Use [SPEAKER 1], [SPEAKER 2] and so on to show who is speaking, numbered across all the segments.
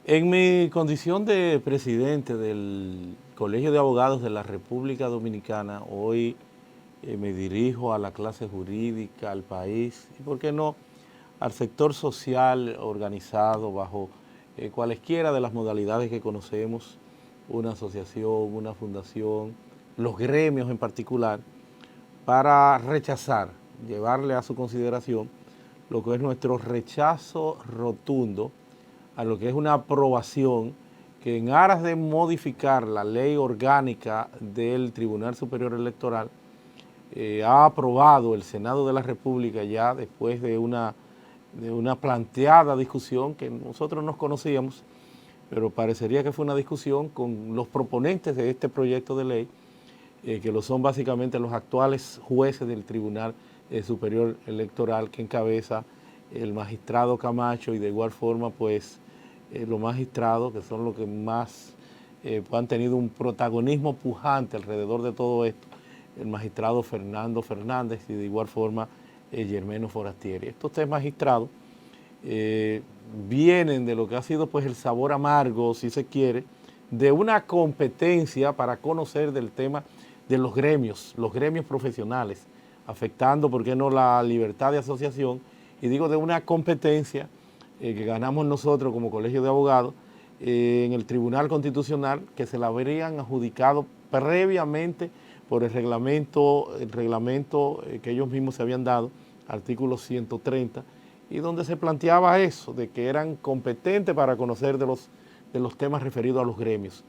[SPEAKER 1] En mi condición de presidente del Colegio de Abogados de la República Dominicana, hoy me dirijo a la clase jurídica, al país y, ¿por qué no?, al sector social organizado bajo cualesquiera de las modalidades que conocemos, una asociación, una fundación, los gremios en particular, para rechazar, llevarle a su consideración lo que es nuestro rechazo rotundo a lo que es una aprobación que, en aras de modificar la ley orgánica del Tribunal Superior Electoral, ha aprobado el Senado de la República ya después de una planteada discusión que nosotros nos conocíamos, pero parecería que fue una discusión con los proponentes de este proyecto de ley, que lo son básicamente los actuales jueces del Tribunal Superior Electoral, que encabeza el magistrado Camacho, y de igual forma pues los magistrados que son los que más han tenido un protagonismo pujante alrededor de todo esto, el magistrado Fernando Fernández y de igual forma Germeno Forastieri. Estos tres magistrados vienen de lo que ha sido pues el sabor amargo, si se quiere, de una competencia para conocer del tema de los gremios profesionales, afectando, ¿por qué no?, la libertad de asociación, y digo de una competencia que ganamos nosotros como Colegio de Abogados en el Tribunal Constitucional, que se la habrían adjudicado previamente por el reglamento que ellos mismos se habían dado, artículo 130, y donde se planteaba eso, de que eran competentes para conocer de los temas referidos a los gremios.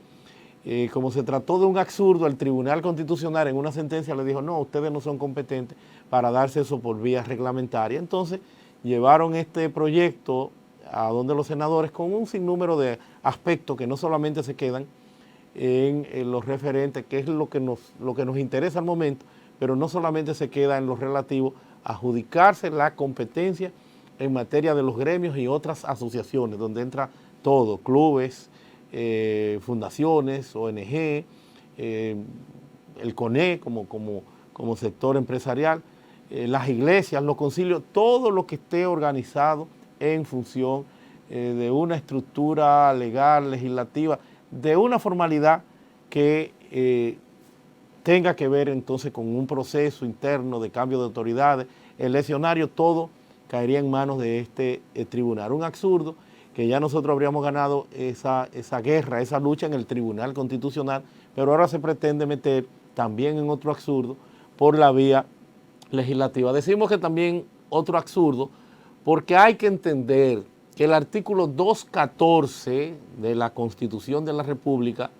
[SPEAKER 1] Como se trató de un absurdo, el Tribunal Constitucional en una sentencia le dijo: no, ustedes no son competentes para darse eso por vía reglamentaria. Entonces llevaron este proyecto a donde los senadores con un sinnúmero de aspectos que no solamente se quedan en los referentes, que es lo que nos interesa al momento, pero no solamente se queda en lo relativo a adjudicarse la competencia en materia de los gremios y otras asociaciones, donde entra todo, clubes, fundaciones, ONG, el CONE como sector empresarial, las iglesias, los concilios, todo lo que esté organizado en función de una estructura legal, legislativa, de una formalidad que tenga que ver entonces con un proceso interno de cambio de autoridades, eleccionario, todo caería en manos de este tribunal. Un absurdo que ya nosotros habríamos ganado esa guerra, esa lucha en el Tribunal Constitucional, pero ahora se pretende meter también en otro absurdo por la vía legislativa. Decimos que también otro absurdo porque hay que entender que el artículo 214 de la Constitución de la República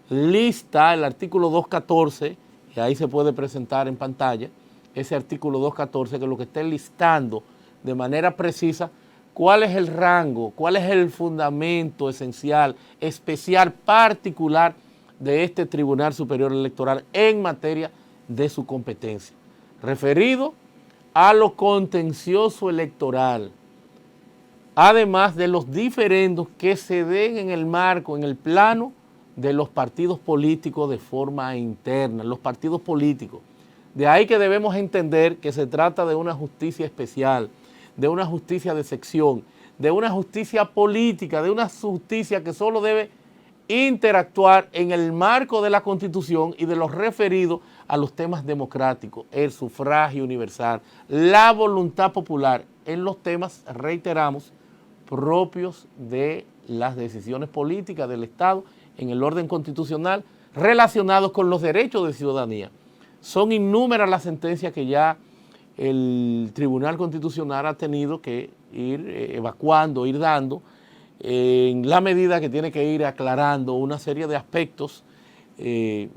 [SPEAKER 1] lista, el artículo 214, y ahí se puede presentar en pantalla, ese artículo 214, que lo que está listando de manera precisa cuál es el rango, cuál es el fundamento esencial, especial, particular de este Tribunal Superior Electoral en materia de su competencia, referido a lo contencioso electoral, además de los diferendos que se den en el marco, en el plano de los partidos políticos de forma interna, los partidos políticos. De ahí que debemos entender que se trata de una justicia especial, de una justicia de sección, de una justicia política, de una justicia que solo debe interactuar en el marco de la Constitución y de los referidos a los temas democráticos, el sufragio universal, la voluntad popular, en los temas, reiteramos, propios de las decisiones políticas del Estado en el orden constitucional relacionados con los derechos de ciudadanía. Son innúmeras las sentencias que ya el Tribunal Constitucional ha tenido que ir evacuando, ir dando, en la medida que tiene que ir aclarando una serie de aspectos que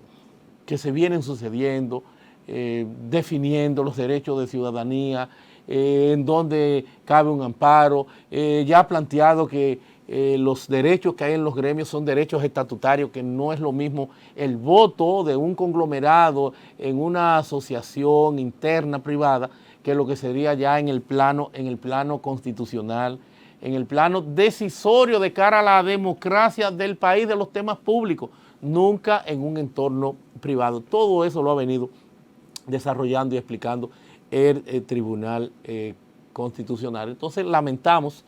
[SPEAKER 1] se vienen sucediendo, definiendo los derechos de ciudadanía, en donde cabe un amparo, ya ha planteado que los derechos que hay en los gremios son derechos estatutarios, que no es lo mismo el voto de un conglomerado en una asociación interna privada que lo que sería ya en el plano constitucional, en el plano decisorio de cara a la democracia del país, de los temas públicos, nunca en un entorno privado. Todo eso lo ha venido desarrollando y explicando el Tribunal Constitucional. Entonces lamentamos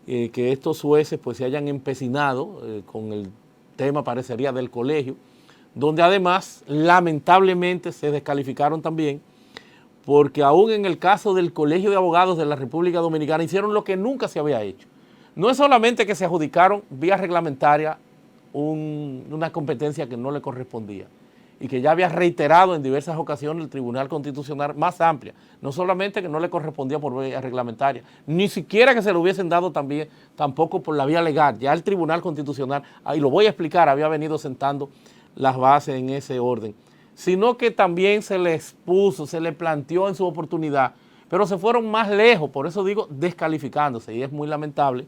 [SPEAKER 1] que estos jueces pues se hayan empecinado con el tema, parecería, del colegio, donde además lamentablemente se descalificaron también, porque aún en el caso del Colegio de Abogados de la República Dominicana hicieron lo que nunca se había hecho. No es solamente que se adjudicaron vía reglamentaria una competencia que no le correspondía y que ya había reiterado en diversas ocasiones el Tribunal Constitucional más amplia, no solamente que no le correspondía por vía reglamentaria, ni siquiera que se lo hubiesen dado también, tampoco por la vía legal. Ya el Tribunal Constitucional, y lo voy a explicar, había venido sentando las bases en ese orden, sino que también se le expuso, se le planteó en su oportunidad, pero se fueron más lejos, por eso digo descalificándose, y es muy lamentable,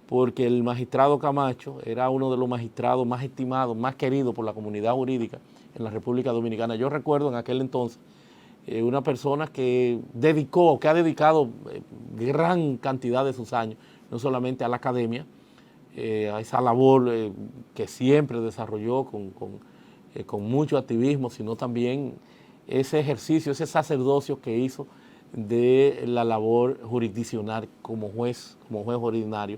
[SPEAKER 1] porque el magistrado Camacho era uno de los magistrados más estimados, más queridos por la comunidad jurídica en la República Dominicana. Yo recuerdo en aquel entonces una persona que ha dedicado gran cantidad de sus años, no solamente a la academia, a esa labor que siempre desarrolló con mucho activismo, sino también ese ejercicio, ese sacerdocio que hizo de la labor jurisdiccional como juez ordinario,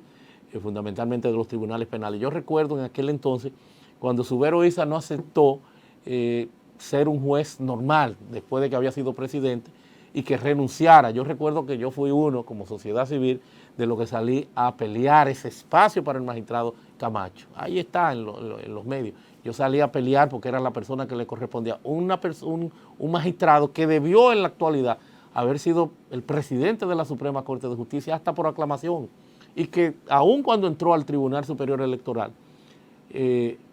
[SPEAKER 1] fundamentalmente de los tribunales penales. Yo recuerdo en aquel entonces, cuando Subero Isa no aceptó ser un juez normal, después de que había sido presidente, y que renunciara. Yo recuerdo que yo fui uno, como sociedad civil, de lo que salí a pelear ese espacio para el magistrado Camacho. Ahí está en los medios. Yo salí a pelear porque era la persona que le correspondía. Un magistrado que debió en la actualidad haber sido el presidente de la Suprema Corte de Justicia hasta por aclamación, y que aun cuando entró al Tribunal Superior Electoral,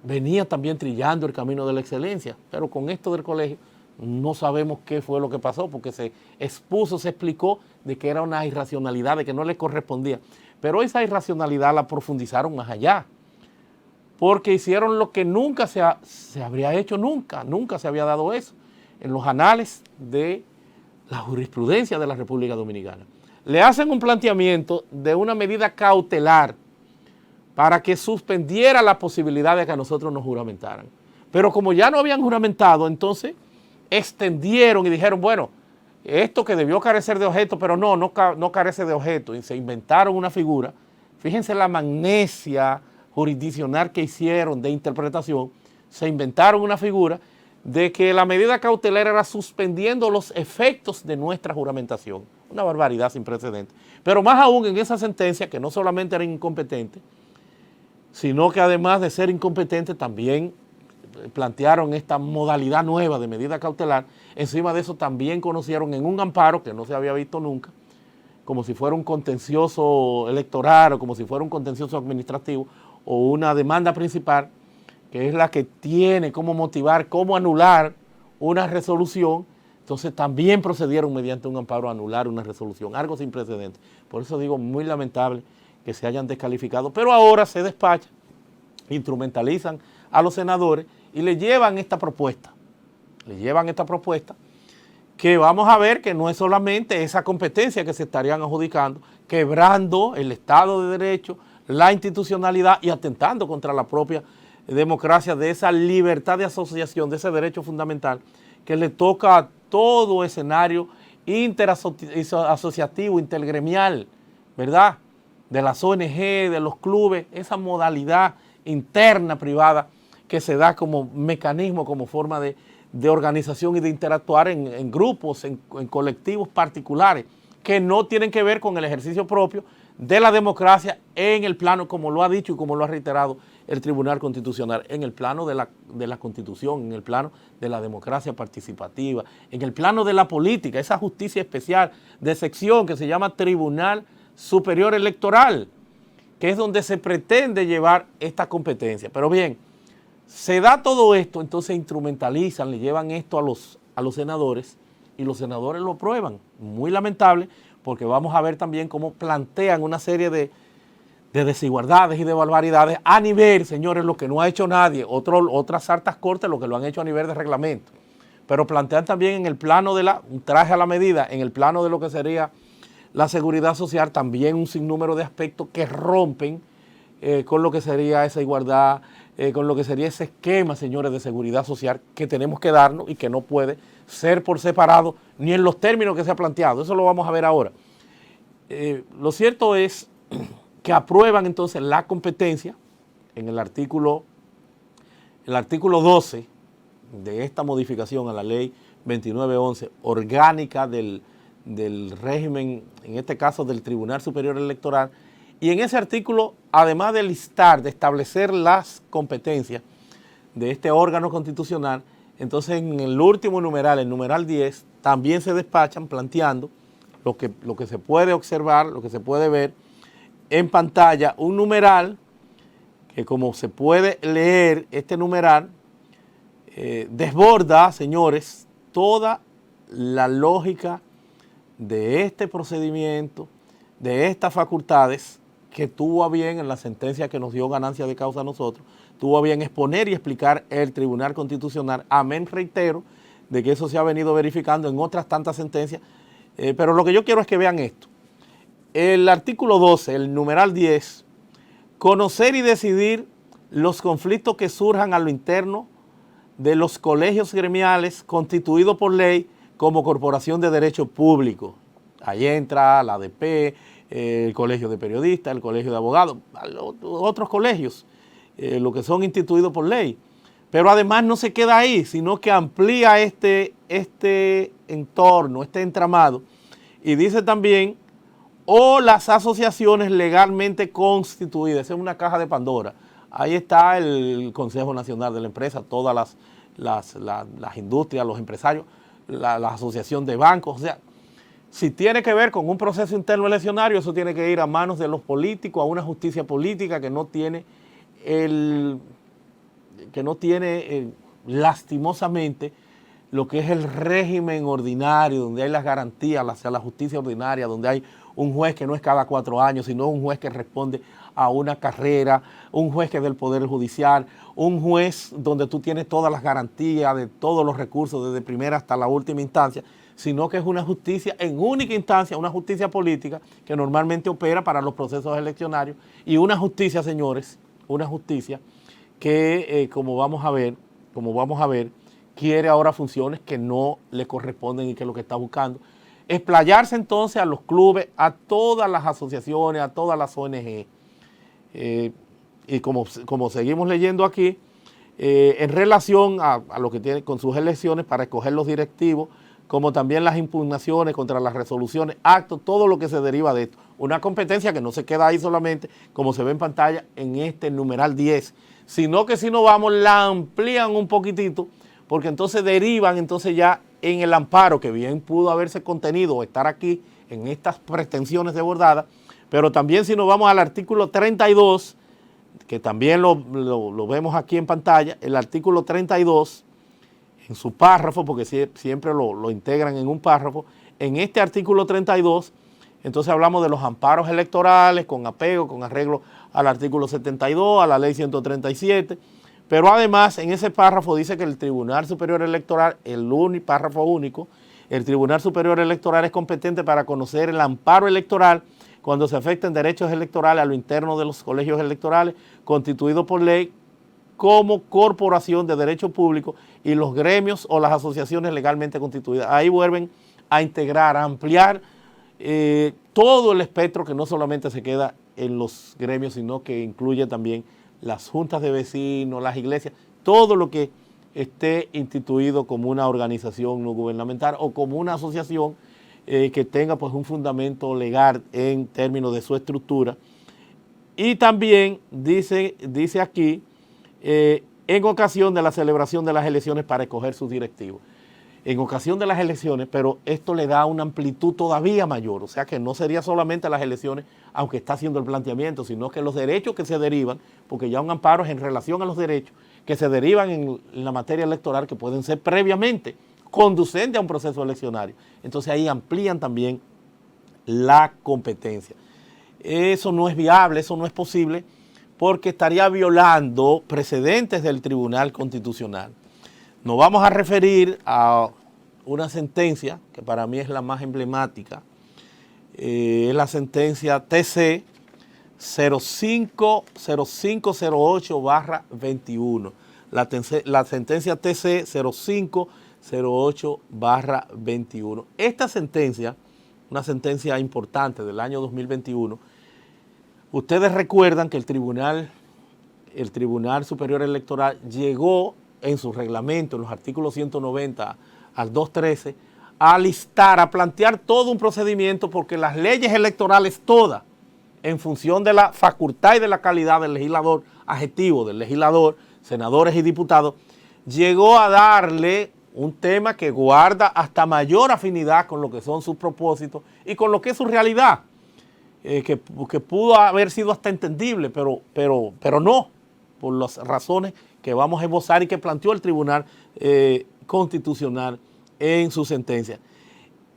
[SPEAKER 1] venía también trillando el camino de la excelencia, pero con esto del colegio no sabemos qué fue lo que pasó, porque se expuso, se explicó de que era una irracionalidad, de que no le correspondía, pero esa irracionalidad la profundizaron más allá, porque hicieron lo que nunca se habría hecho, nunca se había dado eso en los anales de la jurisprudencia de la República Dominicana. Le hacen un planteamiento de una medida cautelar para que suspendiera la posibilidad de que a nosotros nos juramentaran. Pero como ya no habían juramentado, entonces extendieron y dijeron, bueno, esto que debió carecer de objeto, pero no carece de objeto, y se inventaron una figura. Fíjense la magnesia jurisdiccional que hicieron de interpretación. Se inventaron una figura de que la medida cautelar era suspendiendo los efectos de nuestra juramentación. Una barbaridad sin precedentes. Pero más aún en esa sentencia, que no solamente era incompetente, sino que además de ser incompetente también plantearon esta modalidad nueva de medida cautelar. Encima de eso también conocieron en un amparo que no se había visto nunca, como si fuera un contencioso electoral o como si fuera un contencioso administrativo o una demanda principal, que es la que tiene cómo motivar, cómo anular una resolución. Entonces también procedieron mediante un amparo a anular una resolución, algo sin precedentes. Por eso digo, muy lamentable que se hayan descalificado, pero ahora se despachan, instrumentalizan a los senadores y le llevan esta propuesta. Que vamos a ver que no es solamente esa competencia que se estarían adjudicando, quebrando el Estado de Derecho, la institucionalidad y atentando contra la propia democracia, de esa libertad de asociación, de ese derecho fundamental que le toca a todo escenario interasociativo, intergremial, ¿verdad? De las ONG, de los clubes, esa modalidad interna privada que se da como mecanismo, como forma de organización y de interactuar en grupos, en colectivos particulares, que no tienen que ver con el ejercicio propio de la democracia en el plano, como lo ha dicho y como lo ha reiterado el Tribunal Constitucional, en el plano de la Constitución, en el plano de la democracia participativa, en el plano de la política, esa justicia especial de sección que se llama Tribunal Superior Electoral, que es donde se pretende llevar esta competencia. Pero bien, se da todo esto, entonces instrumentalizan, le llevan esto a los senadores y los senadores lo aprueban. Muy lamentable, porque vamos a ver también cómo plantean una serie de desigualdades y de barbaridades a nivel, señores, lo que no ha hecho nadie, otras altas cortes lo que lo han hecho a nivel de reglamento, pero plantean también en el plano de un traje a la medida, en el plano de lo que sería la seguridad social, también un sinnúmero de aspectos que rompen con lo que sería esa igualdad, con lo que sería ese esquema, señores, de seguridad social que tenemos que darnos y que no puede ser por separado ni en los términos que se ha planteado. Eso lo vamos a ver ahora. Lo cierto es que aprueban entonces la competencia en el artículo 12 de esta modificación a la ley 2911 orgánica del régimen, en este caso del Tribunal Superior Electoral, y en ese artículo, además de listar, de establecer las competencias de este órgano constitucional, entonces en el último numeral, el numeral 10, también se despachan planteando lo que se puede observar, lo que se puede ver en pantalla, un numeral que, como se puede leer, este numeral desborda, señores, toda la lógica de este procedimiento, de estas facultades que tuvo a bien en la sentencia que nos dio ganancia de causa a nosotros, tuvo a bien exponer y explicar el Tribunal Constitucional. Amén, reitero, de que eso se ha venido verificando en otras tantas sentencias, pero lo que yo quiero es que vean esto. El artículo 12, el numeral 10, conocer y decidir los conflictos que surjan a lo interno de los colegios gremiales constituidos por ley como corporación de derecho público. Ahí entra la ADP, el colegio de periodistas, el colegio de abogados, otros colegios, lo que son instituidos por ley. Pero además no se queda ahí, sino que amplía este entorno, este entramado, y dice también, o las asociaciones legalmente constituidas. Esa es una caja de Pandora. Ahí está el Consejo Nacional de la Empresa, todas las industrias, los empresarios, la asociación de bancos. O sea, si tiene que ver con un proceso interno eleccionario, eso tiene que ir a manos de los políticos, a una justicia política que no tiene lastimosamente lo que es el régimen ordinario, donde hay las garantías hacia la justicia ordinaria, donde hay un juez que no es cada 4 años, sino un juez que responde a una carrera, un juez que es del Poder Judicial, un juez donde tú tienes todas las garantías de todos los recursos, desde primera hasta la última instancia, sino que es una justicia en única instancia, una justicia política que normalmente opera para los procesos eleccionarios, y una justicia, señores, una justicia que, como vamos a ver, quiere ahora funciones que no le corresponden y que es lo que está buscando. Explayarse entonces a los clubes, a todas las asociaciones, a todas las ONG. Y como seguimos leyendo aquí, en relación a lo que tiene con sus elecciones para escoger los directivos, como también las impugnaciones contra las resoluciones, actos, todo lo que se deriva de esto. Una competencia que no se queda ahí solamente, como se ve en pantalla, en este numeral 10, sino que si nos vamos, la amplían un poquitito, porque entonces derivan entonces ya en el amparo, que bien pudo haberse contenido o estar aquí en estas pretensiones desbordadas, pero también si nos vamos al artículo 32, que también lo vemos aquí en pantalla, el artículo 32, en su párrafo, porque siempre lo integran en un párrafo, en este artículo 32, entonces hablamos de los amparos electorales con apego, con arreglo al artículo 72, a la ley 137, pero además en ese párrafo dice que el Tribunal Superior Electoral, párrafo único, el Tribunal Superior Electoral es competente para conocer el amparo electoral cuando se afecten derechos electorales a lo interno de los colegios electorales constituidos por ley como corporación de derecho público y los gremios o las asociaciones legalmente constituidas. Ahí vuelven a integrar, a ampliar todo el espectro, que no solamente se queda en los gremios, sino que incluye también las juntas de vecinos, las iglesias, todo lo que esté instituido como una organización no gubernamental o como una asociación que tenga pues un fundamento legal en términos de su estructura. Y también dice aquí, en ocasión de la celebración de las elecciones para escoger sus directivos. En ocasión de las elecciones, pero esto le da una amplitud todavía mayor, o sea que no sería solamente las elecciones, aunque está haciendo el planteamiento, sino que los derechos que se derivan, porque ya un amparo es en relación a los derechos que se derivan en la materia electoral, que pueden ser previamente conducentes a un proceso eleccionario. Entonces ahí amplían también la competencia. Eso no es viable, eso no es posible, porque estaría violando precedentes del Tribunal Constitucional. Nos vamos a referir a una sentencia que para mí es la más emblemática, es la sentencia TC 0508/21, la sentencia TC 0508/21. Esta sentencia, una sentencia importante del año 2021, Ustedes recuerdan que el Tribunal Superior Electoral llegó en su reglamento, en los artículos 190 al 213, a listar, a plantear todo un procedimiento, porque las leyes electorales todas, en función de la facultad y de la calidad del legislador, adjetivo del legislador, senadores y diputados, llegó a darle un tema que guarda hasta mayor afinidad con lo que son sus propósitos y con lo que es su realidad, que pudo haber sido hasta entendible, pero no, por las razones que vamos a esbozar y que planteó el Tribunal Constitucional en su sentencia.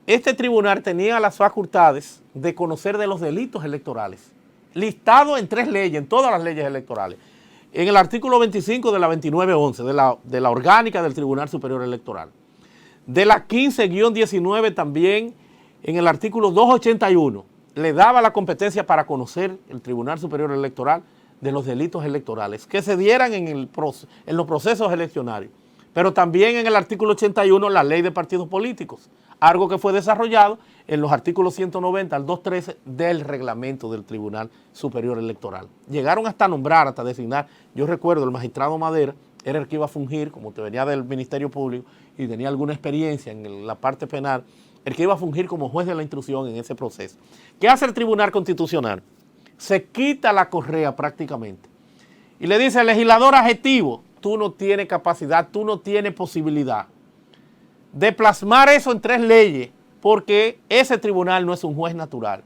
[SPEAKER 1] Este tribunal tenía las facultades de conocer de los delitos electorales, listados en 3 leyes, en todas las leyes electorales. En el artículo 25 de la 2911, de la orgánica del Tribunal Superior Electoral. De la 15-19 también, en el artículo 281, le daba la competencia para conocer el Tribunal Superior Electoral de los delitos electorales que se dieran en los procesos eleccionarios. Pero también en el artículo 81 la ley de partidos políticos, algo que fue desarrollado en los artículos 190 al 213 del reglamento del Tribunal Superior Electoral. Llegaron hasta nombrar, hasta designar, yo recuerdo el magistrado Madera, era el que iba a fungir, como te venía del Ministerio Público y tenía alguna experiencia en la parte penal, el que iba a fungir como juez de la instrucción en ese proceso. ¿Qué hace el Tribunal Constitucional? Se quita la correa prácticamente y le dice al legislador adjetivo: tú no tienes capacidad, tú no tienes posibilidad de plasmar eso en 3 leyes, porque ese tribunal no es un juez natural,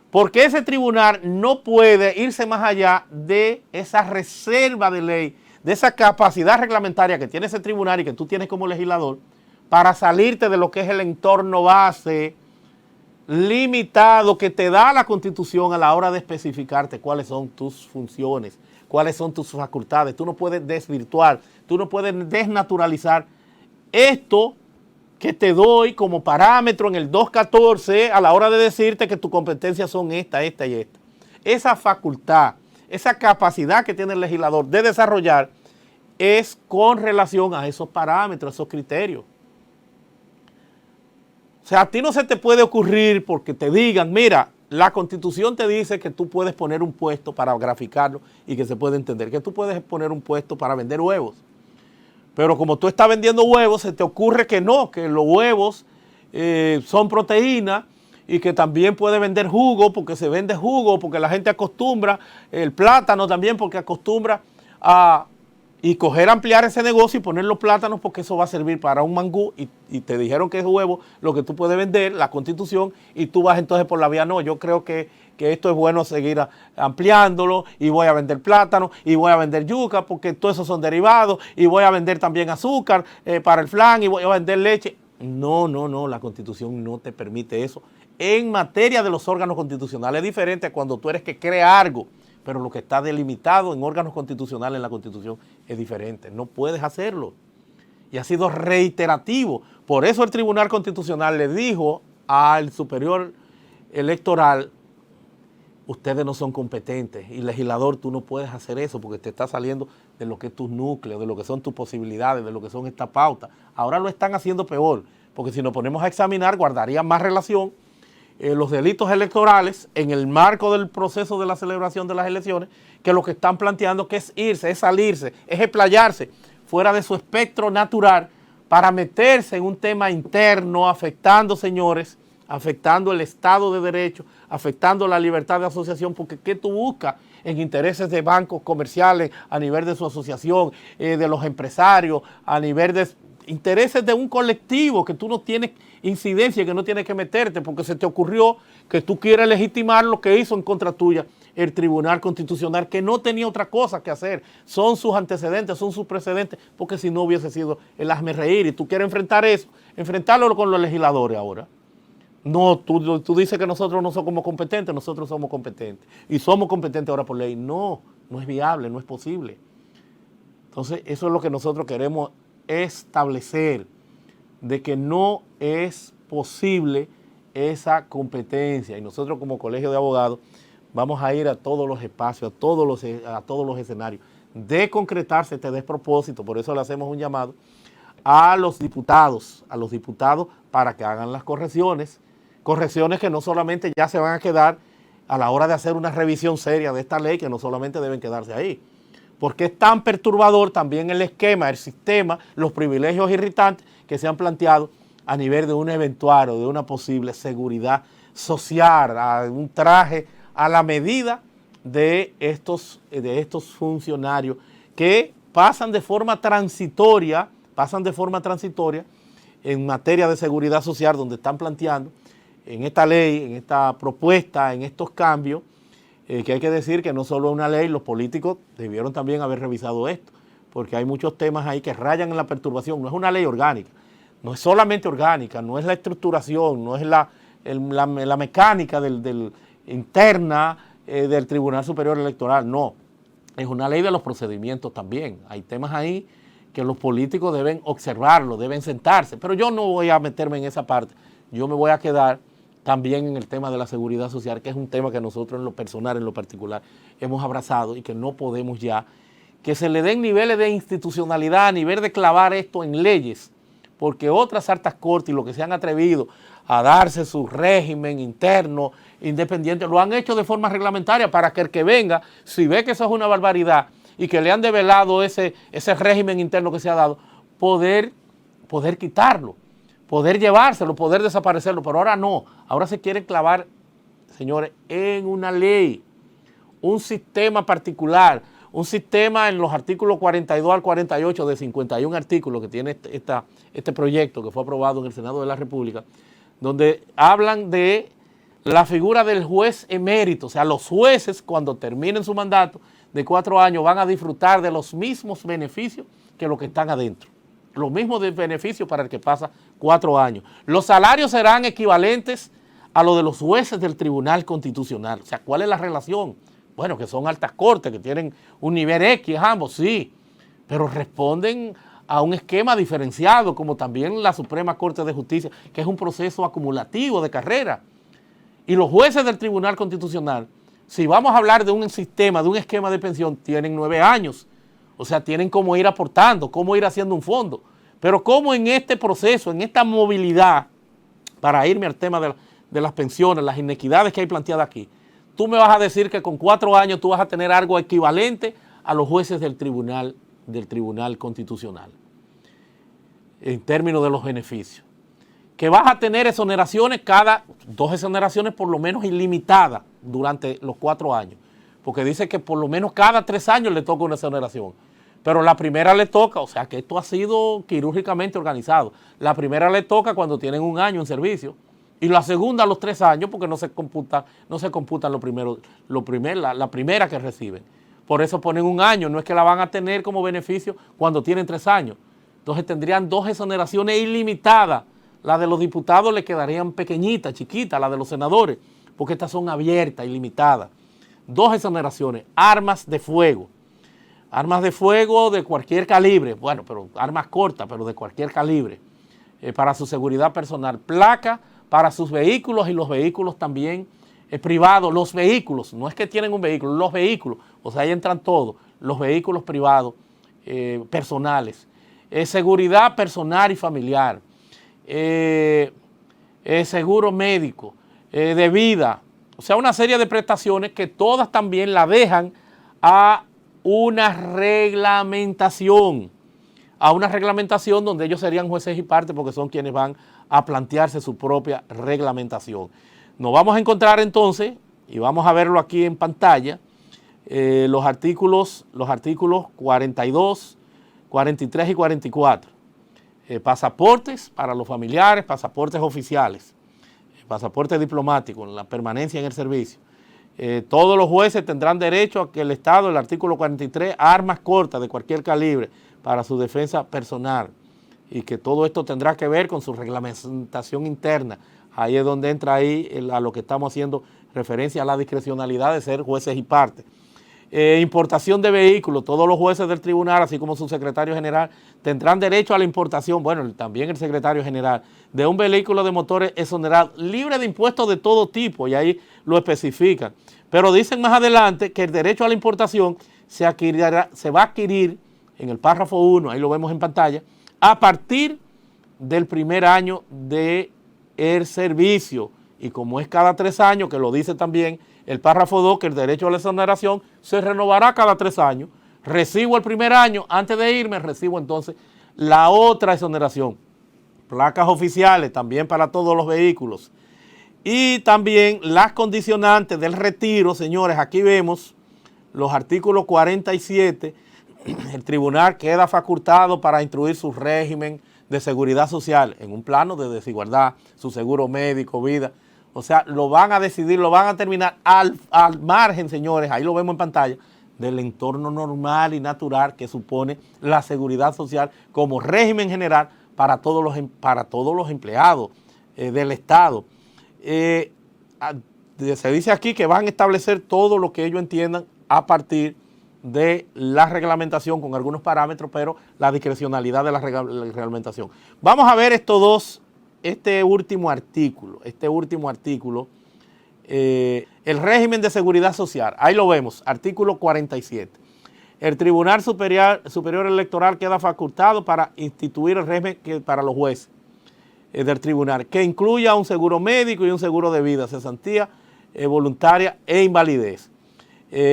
[SPEAKER 1] porque ese tribunal no puede irse más allá de esa reserva de ley, de esa capacidad reglamentaria que tiene ese tribunal y que tú tienes como legislador para salirte de lo que es el entorno base limitado que te da la Constitución a la hora de especificarte cuáles son tus funciones, cuáles son tus facultades. Tú no puedes desvirtuar, tú no puedes desnaturalizar esto que te doy como parámetro en el 214 a la hora de decirte que tus competencias son esta y esta. Esa facultad, esa capacidad que tiene el legislador de desarrollar es con relación a esos parámetros, a esos criterios. O sea, a ti no se te puede ocurrir porque te digan, mira, la Constitución te dice que tú puedes poner un puesto para graficarlo y que se puede entender, que tú puedes poner un puesto para vender huevos. Pero como tú estás vendiendo huevos, se te ocurre que no, que los huevos son proteínas y que también puede vender jugo porque se vende jugo, porque la gente acostumbra, el plátano también porque acostumbra a y ampliar ese negocio y poner los plátanos porque eso va a servir para un mangú y te dijeron que es huevo lo que tú puedes vender, la Constitución, y tú vas entonces por la vía, no, yo creo que esto es bueno seguir ampliándolo y voy a vender plátano y voy a vender yuca porque todos esos son derivados y voy a vender también azúcar para el flan y voy a vender leche. No, la Constitución no te permite eso. En materia de los órganos constitucionales es diferente a cuando tú eres que crea algo, pero lo que está delimitado en órganos constitucionales en la Constitución es diferente. No puedes hacerlo. Y ha sido reiterativo. Por eso el Tribunal Constitucional le dijo al Superior Electoral: ustedes no son competentes y legislador, tú no puedes hacer eso porque te está saliendo de lo que es tus núcleos, de lo que son tus posibilidades, de lo que son estas pautas. Ahora lo están haciendo peor, porque si nos ponemos a examinar, guardaría más relación los delitos electorales en el marco del proceso de la celebración de las elecciones que lo que están planteando, que es irse, es salirse, es explayarse fuera de su espectro natural para meterse en un tema interno afectando, señores, afectando el Estado de Derecho, afectando la libertad de asociación, porque ¿qué tú buscas en intereses de bancos comerciales a nivel de su asociación, de los empresarios, a nivel de intereses de un colectivo que tú no tienes incidencia, que no tienes que meterte porque se te ocurrió que tú quieres legitimar lo que hizo en contra tuya el Tribunal Constitucional, que no tenía otra cosa que hacer? Son sus antecedentes, son sus precedentes, porque si no hubiese sido el hazme reír y tú quieres enfrentar eso, enfrentarlo con los legisladores ahora. No, tú dices que nosotros no somos competentes, nosotros somos competentes y somos competentes ahora por ley. No es viable, no es posible. Entonces eso es lo que nosotros queremos establecer, de que no es posible esa competencia, y nosotros como colegio de abogados vamos a ir a todos los espacios, a todos los escenarios de concretarse este despropósito. Por eso le hacemos un llamado a los diputados para que hagan las correcciones que no solamente ya se van a quedar a la hora de hacer una revisión seria de esta ley, que no solamente deben quedarse ahí. Porque es tan perturbador también el esquema, el sistema, los privilegios irritantes que se han planteado a nivel de un eventuario, de una posible seguridad social, un traje a la medida de estos funcionarios que pasan de forma transitoria en materia de seguridad social, donde están planteando en esta ley, en esta propuesta, en estos cambios, que hay que decir que no solo es una ley, los políticos debieron también haber revisado esto, porque hay muchos temas ahí que rayan en la perturbación. No es una ley orgánica, no es solamente orgánica, no es la estructuración, no es la mecánica interna del Tribunal Superior Electoral, no. Es una ley de los procedimientos también. Hay temas ahí que los políticos deben observarlo, deben sentarse, pero yo no voy a meterme en esa parte. Yo me voy a quedar también en el tema de la seguridad social, que es un tema que nosotros en lo personal, en lo particular, hemos abrazado y que no podemos ya, que se le den niveles de institucionalidad a nivel de clavar esto en leyes, porque otras altas cortes y los que se han atrevido a darse su régimen interno, independiente, lo han hecho de forma reglamentaria para que el que venga, si ve que eso es una barbaridad y que le han develado ese régimen interno que se ha dado, poder quitarlo, poder llevárselo, poder desaparecerlo, pero ahora no, ahora se quiere clavar, señores, en una ley, un sistema particular, un sistema en los artículos 42 al 48 de 51 artículos que tiene este proyecto que fue aprobado en el Senado de la República, donde hablan de la figura del juez emérito, o sea, los jueces cuando terminen su mandato de 4 años van a disfrutar de los mismos beneficios que los que están adentro. Los mismos beneficios para el que pasa 4 años. Los salarios serán equivalentes a los de los jueces del Tribunal Constitucional. O sea, ¿cuál es la relación? Bueno, que son altas cortes, que tienen un nivel X ambos, sí, pero responden a un esquema diferenciado, como también la Suprema Corte de Justicia, que es un proceso acumulativo de carrera. Y los jueces del Tribunal Constitucional, si vamos a hablar de un sistema, de un esquema de pensión, tienen 9 años. O sea, tienen cómo ir aportando, cómo ir haciendo un fondo. Pero cómo en este proceso, en esta movilidad, para irme al tema de las pensiones, las inequidades que hay planteadas aquí, tú me vas a decir que con 4 años tú vas a tener algo equivalente a los jueces del Tribunal Constitucional, en términos de los beneficios. Que vas a tener exoneraciones, 2 exoneraciones por lo menos ilimitadas durante los 4 años. Porque dice que por lo menos cada 3 años le toca una exoneración. Pero la primera le toca, o sea que esto ha sido quirúrgicamente organizado. La primera le toca cuando tienen 1 año en servicio y la segunda a los 3 años porque no se computan la primera que reciben. Por eso ponen 1 año, no es que la van a tener como beneficio cuando tienen 3 años. Entonces tendrían 2 exoneraciones ilimitadas. La de los diputados le quedarían pequeñitas, chiquitas, la de los senadores, porque estas son abiertas, ilimitadas. 2 exoneraciones, armas de fuego de cualquier calibre, bueno, pero armas cortas, pero de cualquier calibre, para su seguridad personal, placa para sus vehículos y los vehículos también privados, los vehículos, no es que tienen un vehículo, los vehículos, o sea, ahí entran todos, los vehículos privados, personales, seguridad personal y familiar, seguro médico, de vida, o sea, una serie de prestaciones que todas también la dejan a una reglamentación donde ellos serían jueces y partes porque son quienes van a plantearse su propia reglamentación. Nos vamos a encontrar entonces, y vamos a verlo aquí en pantalla, los artículos 42, 43 y 44. Pasaportes para los familiares, pasaportes oficiales, pasaporte diplomático, la permanencia en el servicio. Todos los jueces tendrán derecho a que el Estado, el artículo 43, armas cortas de cualquier calibre para su defensa personal y que todo esto tendrá que ver con su reglamentación interna. Ahí es donde entra ahí a lo que estamos haciendo referencia a la discrecionalidad de ser jueces y partes. Importación de vehículos, todos los jueces del tribunal, así como su secretario general, tendrán derecho a la importación, bueno, también el secretario general, de un vehículo de motores exonerado, libre de impuestos de todo tipo, y ahí lo especifican. Pero dicen más adelante que el derecho a la importación se va a adquirir, en el párrafo 1, ahí lo vemos en pantalla, a partir del primer año del servicio. Y como es cada 3 años, que lo dice también El párrafo 2, que el derecho a la exoneración se renovará cada 3 años. Recibo el primer año, antes de irme recibo entonces la otra exoneración. Placas oficiales también para todos los vehículos. Y también las condicionantes del retiro, señores, aquí vemos los artículos 47, el tribunal queda facultado para instruir su régimen de seguridad social en un plano de desigualdad, su seguro médico, vida. O sea, lo van a decidir, lo van a terminar al margen, señores, ahí lo vemos en pantalla, del entorno normal y natural que supone la seguridad social como régimen general para todos los empleados del Estado. Se dice aquí que van a establecer todo lo que ellos entiendan a partir de la reglamentación con algunos parámetros, pero la discrecionalidad de la reglamentación. Vamos a ver este último artículo, el régimen de seguridad social. Ahí lo vemos, artículo 47. El Tribunal Superior Electoral queda facultado para instituir el régimen para los jueces del tribunal, que incluya un seguro médico y un seguro de vida, cesantía voluntaria e invalidez.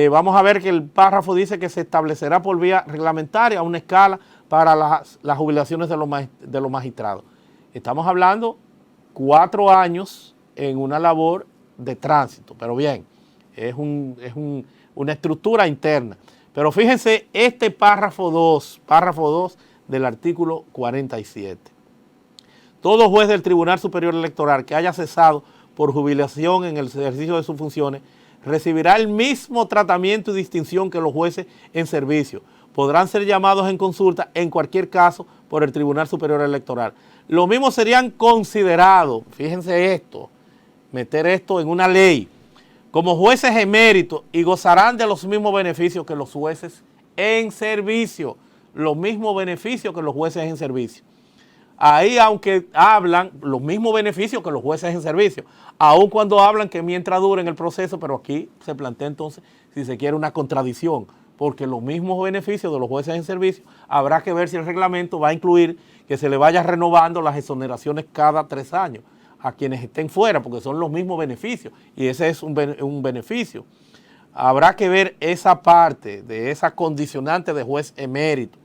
[SPEAKER 1] Vamos a ver que el párrafo dice que se establecerá por vía reglamentaria una escala para las jubilaciones de los magistrados. Estamos hablando 4 años en una labor de tránsito, pero bien, es una estructura interna. Pero fíjense este párrafo 2 del artículo 47. Todo juez del Tribunal Superior Electoral que haya cesado por jubilación en el ejercicio de sus funciones recibirá el mismo tratamiento y distinción que los jueces en servicio. Podrán ser llamados en consulta en cualquier caso por el Tribunal Superior Electoral. Lo mismo serían considerados, fíjense esto, meter esto en una ley, como jueces eméritos y gozarán de los mismos beneficios que los jueces en servicio, los mismos beneficios que los jueces en servicio. Ahí, aunque hablan los mismos beneficios que los jueces en servicio, aun cuando hablan que mientras duren el proceso, pero aquí se plantea entonces, si se quiere, una contradicción, porque los mismos beneficios de los jueces en servicio, habrá que ver si el reglamento va a incluir que se le vaya renovando las exoneraciones cada 3 años a quienes estén fuera, porque son los mismos beneficios, y ese es un beneficio. Habrá que ver esa parte de esa condicionante de juez emérito.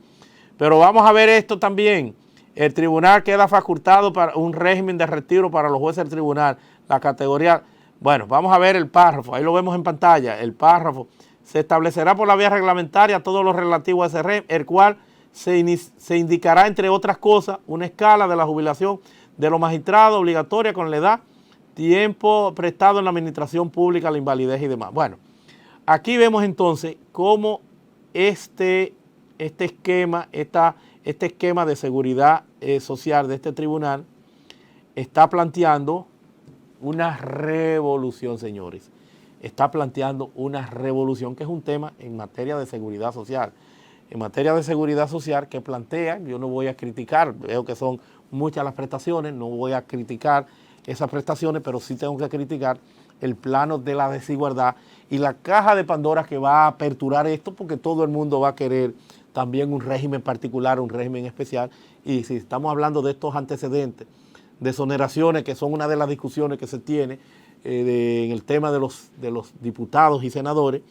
[SPEAKER 1] Pero vamos a ver esto también. El tribunal queda facultado para un régimen de retiro para los jueces del tribunal, la categoría. Bueno, vamos a ver el párrafo, ahí lo vemos en pantalla, el párrafo. Se establecerá por la vía reglamentaria todo lo relativo a ese régimen, el cual se indicará, entre otras cosas, una escala de la jubilación de los magistrados obligatoria con la edad, tiempo prestado en la administración pública, la invalidez y demás. Bueno, aquí vemos entonces cómo este esquema de seguridad social de este tribunal está planteando una revolución, señores. Está planteando una revolución que es un tema en materia de seguridad social. En materia de seguridad social que plantea, yo no voy a criticar, veo que son muchas las prestaciones, no voy a criticar esas prestaciones, pero sí tengo que criticar el plano de la desigualdad y la caja de Pandora que va a aperturar esto, porque todo el mundo va a querer también un régimen particular, un régimen especial, y si estamos hablando de estos antecedentes, de exoneraciones, que son una de las discusiones que se tiene en el tema de los diputados y senadores,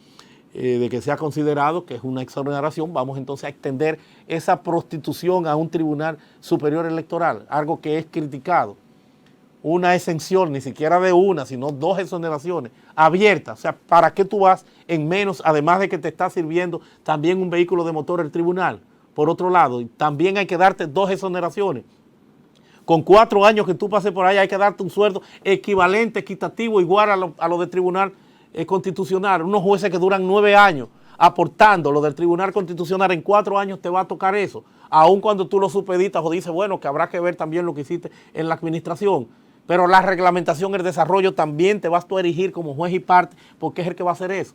[SPEAKER 1] de que sea considerado que es una exoneración, vamos entonces a extender esa prostitución a un tribunal superior electoral, algo que es criticado. Una exención, ni siquiera de una, sino 2 exoneraciones abiertas. O sea, ¿para qué tú vas en menos, además de que te está sirviendo también un vehículo de motor el tribunal? Por otro lado, también hay que darte 2 exoneraciones. Con 4 años que tú pases por ahí hay que darte un sueldo equivalente, equitativo, igual a lo del tribunal constitucional. Unos jueces que duran 9 años aportando lo del tribunal constitucional, en 4 años te va a tocar eso. Aun cuando tú lo supeditas o dices, bueno, que habrá que ver también lo que hiciste en la administración. Pero la reglamentación, el desarrollo también te vas tú a erigir como juez y parte, porque es el que va a hacer eso.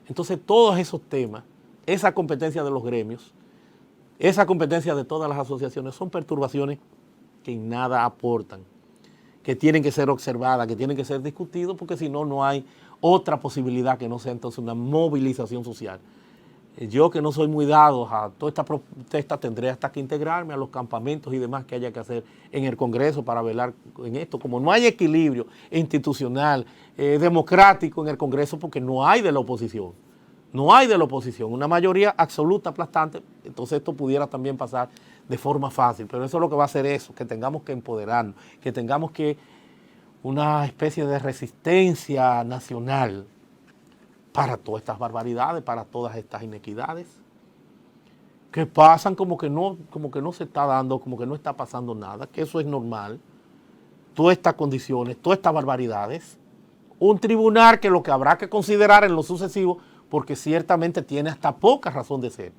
[SPEAKER 1] Entonces, todos esos temas, esa competencia de los gremios, esa competencia de todas las asociaciones, son perturbaciones que en nada aportan, que tienen que ser observadas, que tienen que ser discutidas, porque si no, no hay otra posibilidad que no sea entonces una movilización social. Yo que no soy muy dado a toda esta protesta, tendré hasta que integrarme a los campamentos y demás que haya que hacer en el Congreso para velar en esto. Como no hay equilibrio institucional, democrático en el Congreso, porque no hay de la oposición. No hay de la oposición, una mayoría absoluta, aplastante, entonces esto pudiera también pasar de forma fácil, pero eso es lo que va a hacer eso, que tengamos que empoderarnos, que tengamos que una especie de resistencia nacional para todas estas barbaridades, para todas estas inequidades, que pasan como que no se está dando, como que no está pasando nada, que eso es normal, todas estas condiciones, todas estas barbaridades, un tribunal que lo que habrá que considerar en lo sucesivo, porque ciertamente tiene hasta poca razón de ser.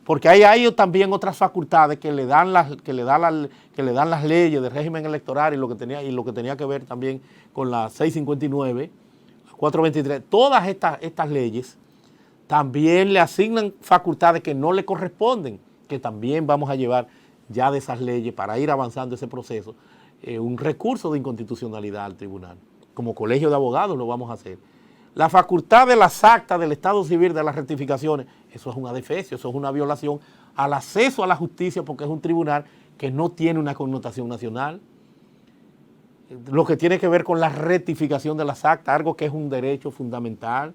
[SPEAKER 1] Porque hay también otras facultades que le dan las leyes del régimen electoral y lo que tenía que ver también con la 659, 423, todas estas leyes también le asignan facultades que no le corresponden, que también vamos a llevar ya de esas leyes para ir avanzando ese proceso, un recurso de inconstitucionalidad al tribunal. Como colegio de abogados lo vamos a hacer. La facultad de las actas del Estado Civil, de las rectificaciones, eso es un adefesio, eso es una violación al acceso a la justicia porque es un tribunal que no tiene una connotación nacional. Lo que tiene que ver con la rectificación de las actas, algo que es un derecho fundamental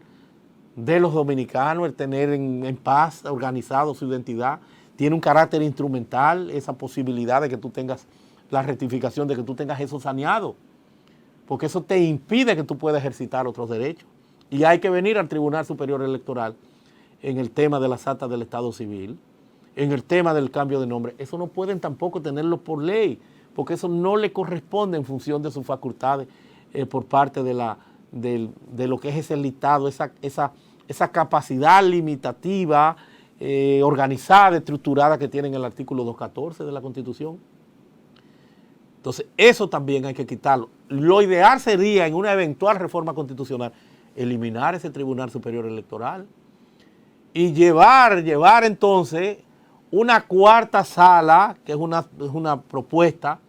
[SPEAKER 1] de los dominicanos, el tener en paz, organizado su identidad, tiene un carácter instrumental, esa posibilidad de que tú tengas la rectificación, de que tú tengas eso saneado, porque eso te impide que tú puedas ejercitar otros derechos. Y hay que venir al Tribunal Superior Electoral en el tema de las actas del Estado Civil, en el tema del cambio de nombre. Eso no pueden tampoco tenerlo por ley, porque eso no le corresponde en función de sus facultades por parte de lo que es ese listado, esa capacidad limitativa, organizada, estructurada que tiene en el artículo 214 de la Constitución. Entonces, eso también hay que quitarlo. Lo ideal sería, en una eventual reforma constitucional, eliminar ese Tribunal Superior Electoral y llevar entonces una cuarta sala, que es una propuesta,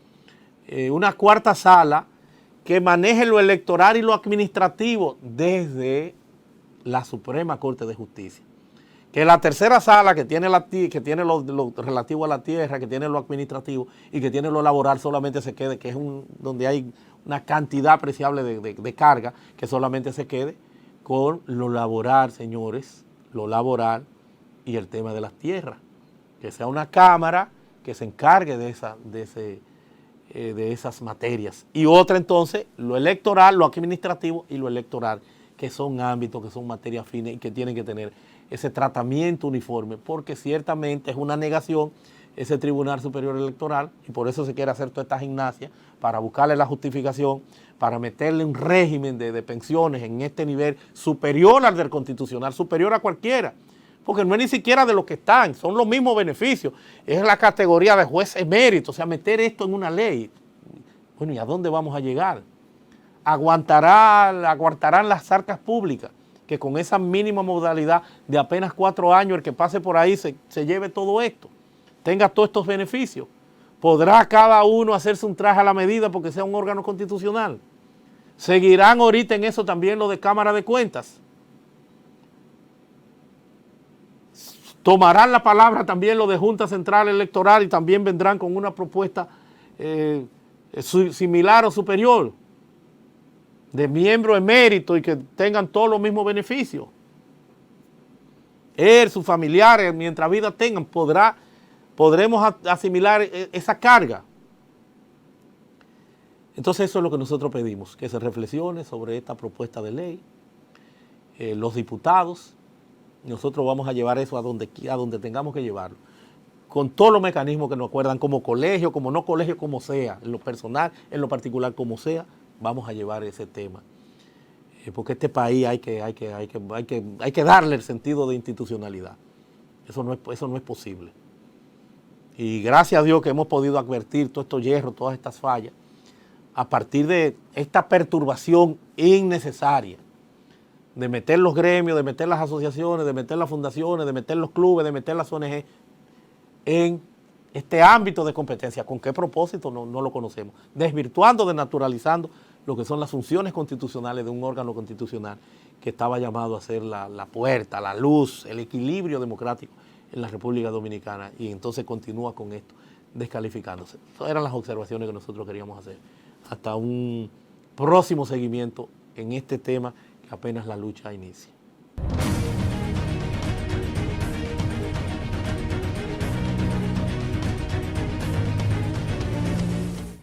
[SPEAKER 1] una cuarta sala que maneje lo electoral y lo administrativo desde la Suprema Corte de Justicia. Que la tercera sala, que tiene lo relativo a la tierra, que tiene lo administrativo y que tiene lo laboral, solamente se quede, que es donde hay una cantidad apreciable de carga, que solamente se quede con lo laboral, señores, lo laboral y el tema de las tierras. Que sea una cámara que se encargue de esas materias. Y otra entonces, lo electoral, lo administrativo y lo electoral, que son ámbitos, que son materias finas y que tienen que tener ese tratamiento uniforme, porque ciertamente es una negación ese Tribunal Superior Electoral y por eso se quiere hacer toda esta gimnasia para buscarle la justificación, para meterle un régimen de pensiones en este nivel superior al del constitucional, superior a cualquiera, porque no es ni siquiera de los que están, son los mismos beneficios, es la categoría de juez emérito, o sea, meter esto en una ley. Bueno, ¿y a dónde vamos a llegar? Aguantarán las arcas públicas, que con esa mínima modalidad de apenas 4 años, el que pase por ahí se lleve todo esto, tenga todos estos beneficios. ¿Podrá cada uno hacerse un traje a la medida porque sea un órgano constitucional? ¿Seguirán ahorita en eso también lo de Cámara de Cuentas? ¿Tomarán la palabra también lo de Junta Central Electoral y también vendrán con una propuesta similar o superior? De miembro emérito y que tengan todos los mismos beneficios. Él, sus familiares, mientras vida tengan, podremos asimilar esa carga. Entonces eso es lo que nosotros pedimos, que se reflexione sobre esta propuesta de ley. Los diputados, nosotros vamos a llevar eso a donde tengamos que llevarlo, con todos los mecanismos que nos acuerdan, como colegio, como no colegio, como sea, en lo personal, en lo particular, como sea, vamos a llevar ese tema. Porque este país hay que darle el sentido de institucionalidad. Eso no es posible. Y gracias a Dios que hemos podido advertir todos estos hierros, todas estas fallas, a partir de esta perturbación innecesaria de meter los gremios, de meter las asociaciones, de meter las fundaciones, de meter los clubes, de meter las ONG en este ámbito de competencia. ¿Con qué propósito? No lo conocemos. Desvirtuando, desnaturalizando lo que son las funciones constitucionales de un órgano constitucional que estaba llamado a ser la puerta, la luz, el equilibrio democrático en la República Dominicana, y entonces continúa con esto, descalificándose. Esas eran las observaciones que nosotros queríamos hacer. Hasta un próximo seguimiento en este tema que apenas la lucha inicia.